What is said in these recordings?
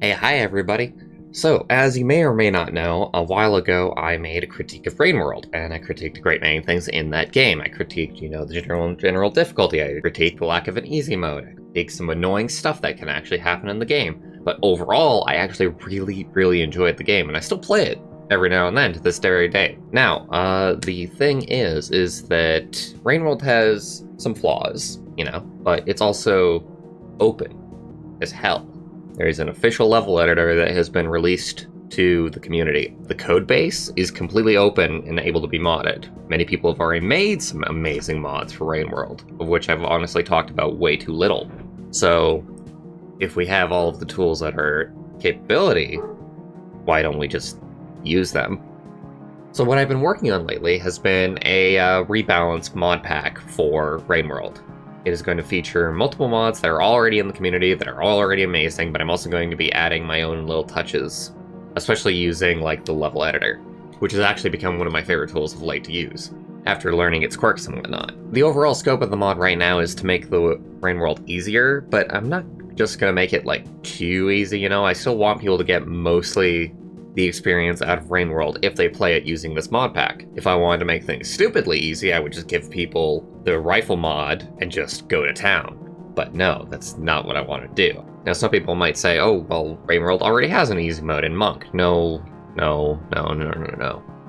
Hey, hi everybody. So, as you may or may not know, a while ago I made a critique of Rain World, and I critiqued a great many things in that game. I critiqued, the general difficulty, I critiqued the lack of an easy mode, I critiqued some annoying stuff that can actually happen in the game. But overall, I actually really enjoyed the game, and I still play it every now and then to this very day. Now, the thing is that Rain World has some flaws, but it's also open as hell. There is an official level editor that has been released to the community. The code base is completely open and able to be modded. Many people have already made some amazing mods for Rain World, of which I've honestly talked about way too little. So, if we have all of the tools at our capability, why don't we just use them? So what I've been working on lately has been a rebalanced mod pack for Rain World. It is going to feature multiple mods that are already in the community, that are already amazing, but I'm also going to be adding my own little touches, especially using like the level editor, which has actually become one of my favorite tools of late to use, after learning its quirks and whatnot. The overall scope of the mod right now is to make the Rain World easier, but I'm not just going to make it like too easy, I still want people to get mostly the experience out of Rain World if they play it using this mod pack. If I wanted to make things stupidly easy, I would just give people the rifle mod and just go to town. But no, that's not what I want to do. Now some people might say, oh, well, Rain World already has an easy mode in Monk. No.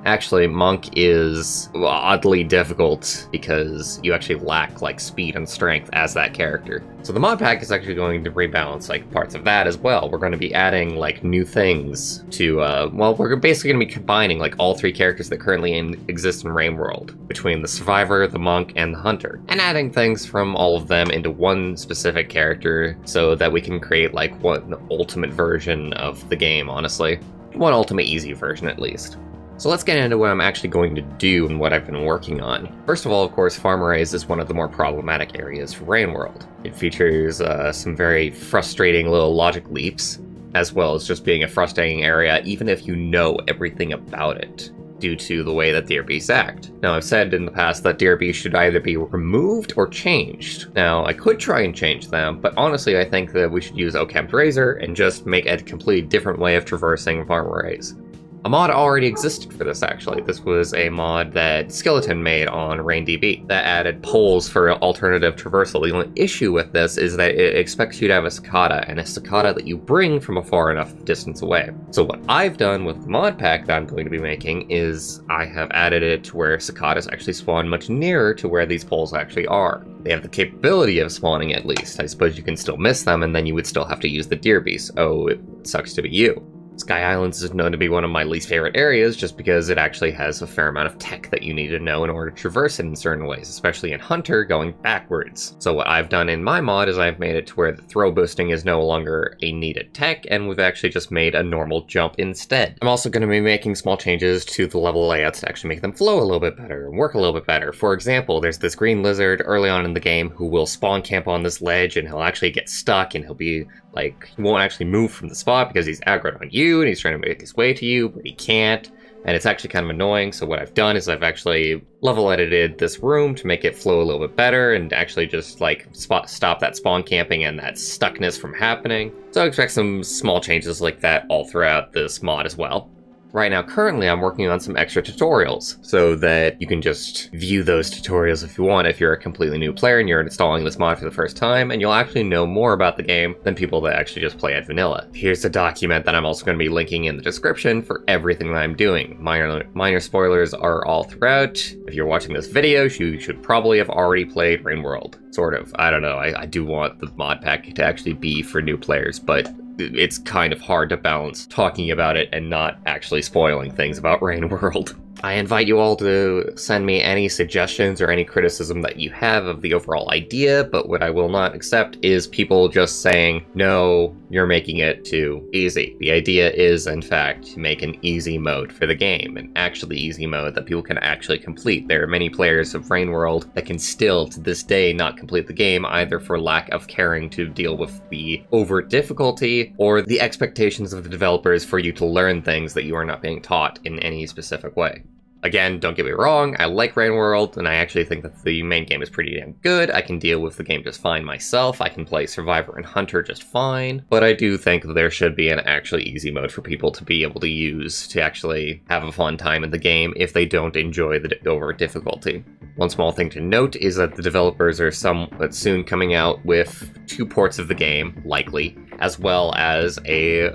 Actually, Monk is oddly difficult because you actually lack like speed and strength as that character. So the mod pack is actually going to rebalance like parts of that as well. We're going to be adding like new things to, we're basically going to be combining like all three characters that currently exist in Rain World, between the Survivor, the Monk, and the Hunter, and adding things from all of them into one specific character so that we can create like one ultimate version of the game, honestly. One ultimate easy version at least. So let's get into what I'm actually going to do and what I've been working on. First of all, of course, farm arrays is one of the more problematic areas for Rain World. It features some very frustrating little logic leaps, as well as just being a frustrating area even if you know everything about it, due to the way that DRBs act. Now, I've said in the past that DRBs should either be removed or changed. Now, I could try and change them, but honestly, I think that we should use Okempt Razor and just make a completely different way of traversing farm arrays. A mod already existed for this, actually. This was a mod that Skeleton made on RainDB that added poles for alternative traversal. The only issue with this is that it expects you to have a cicada, and a cicada that you bring from a far enough distance away. So what I've done with the mod pack that I'm going to be making is I have added it to where cicadas actually spawn much nearer to where these poles actually are. They have the capability of spawning at least. I suppose you can still miss them, and then you would still have to use the deer beast. Oh, it sucks to be you. Sky Islands is known to be one of my least favorite areas just because it actually has a fair amount of tech that you need to know in order to traverse it in certain ways, especially in Hunter going backwards. So what I've done in my mod is I've made it to where the throw boosting is no longer a needed tech, and we've actually just made a normal jump instead. I'm also going to be making small changes to the level layouts to actually make them flow a little bit better and work a little bit better. For example, there's this green lizard early on in the game who will spawn camp on this ledge, and he'll actually get stuck, and he'll be like, he won't actually move from the spot because he's aggroed on you and he's trying to make his way to you, but he can't. And it's actually kind of annoying. So what I've done is I've actually level edited this room to make it flow a little bit better and actually just like stop that spawn camping and that stuckness from happening. So I expect some small changes like that all throughout this mod as well. Right now, currently, I'm working on some extra tutorials so that you can just view those tutorials if you want if you're a completely new player and you're installing this mod for the first time, and you'll actually know more about the game than people that actually just play at vanilla. Here's a document that I'm also going to be linking in the description for everything that I'm doing. Minor spoilers are all throughout. If you're watching this video, you should probably have already played Rain World. Sort of. I don't know. I do want the mod pack to actually be for new players, but it's kind of hard to balance talking about it and not actually spoiling things about Rain World. I invite you all to send me any suggestions or any criticism that you have of the overall idea, but what I will not accept is people just saying, no, you're making it too easy. The idea is, in fact, to make an easy mode for the game, an actually easy mode that people can actually complete. There are many players of Rain World that can still, to this day, not complete the game, either for lack of caring to deal with the over difficulty or the expectations of the developers for you to learn things that you are not being taught in any specific way. Again, don't get me wrong, I like Rain World, and I actually think that the main game is pretty damn good. I can deal with the game just fine myself, I can play Survivor and Hunter just fine, but I do think that there should be an actually easy mode for people to be able to use to actually have a fun time in the game if they don't enjoy the over difficulty. One small thing to note is that the developers are somewhat soon coming out with 2 ports of the game, likely, as well as a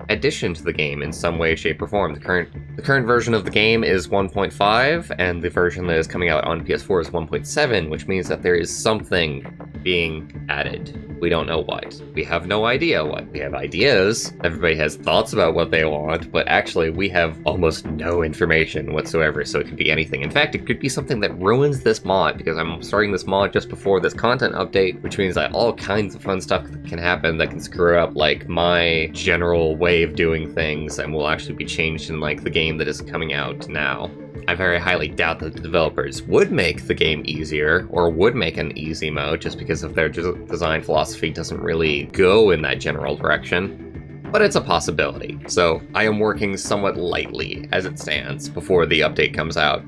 addition to the game in some way, shape, or form. The current version of the game is 1.5, and the version that is coming out on PS4 is 1.7, which means that there is something being added. We don't know what. We have no idea what. We have ideas. Everybody has thoughts about what they want, but actually we have almost no information whatsoever, so it could be anything. In fact, it could be something that ruins this mod, because I'm starting this mod just before this content update, which means that all kinds of fun stuff can happen that can screw up, like, my general way of doing things, and will actually be changed in, like, the game that is coming out now. I very highly doubt that the developers would make the game easier, or would make an easy mode, just because of their design philosophy doesn't really go in that general direction. But it's a possibility, so I am working somewhat lightly as it stands before the update comes out.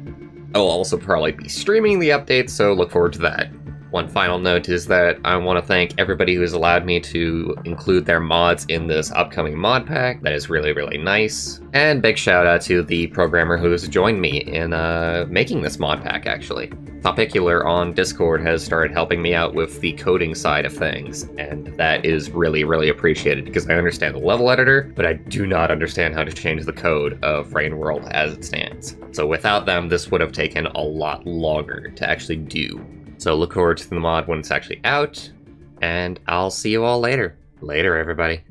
I will also probably be streaming the update, so look forward to that. One final note is that I want to thank everybody who has allowed me to include their mods in this upcoming mod pack. That is really, really nice. And big shout out to the programmer who has joined me in making this mod pack, actually. Topicular on Discord has started helping me out with the coding side of things, and that is really, really appreciated because I understand the level editor, but I do not understand how to change the code of Rain World as it stands. So without them, this would have taken a lot longer to actually do. So look forward to the mod when it's actually out, and I'll see you all later. Later, everybody.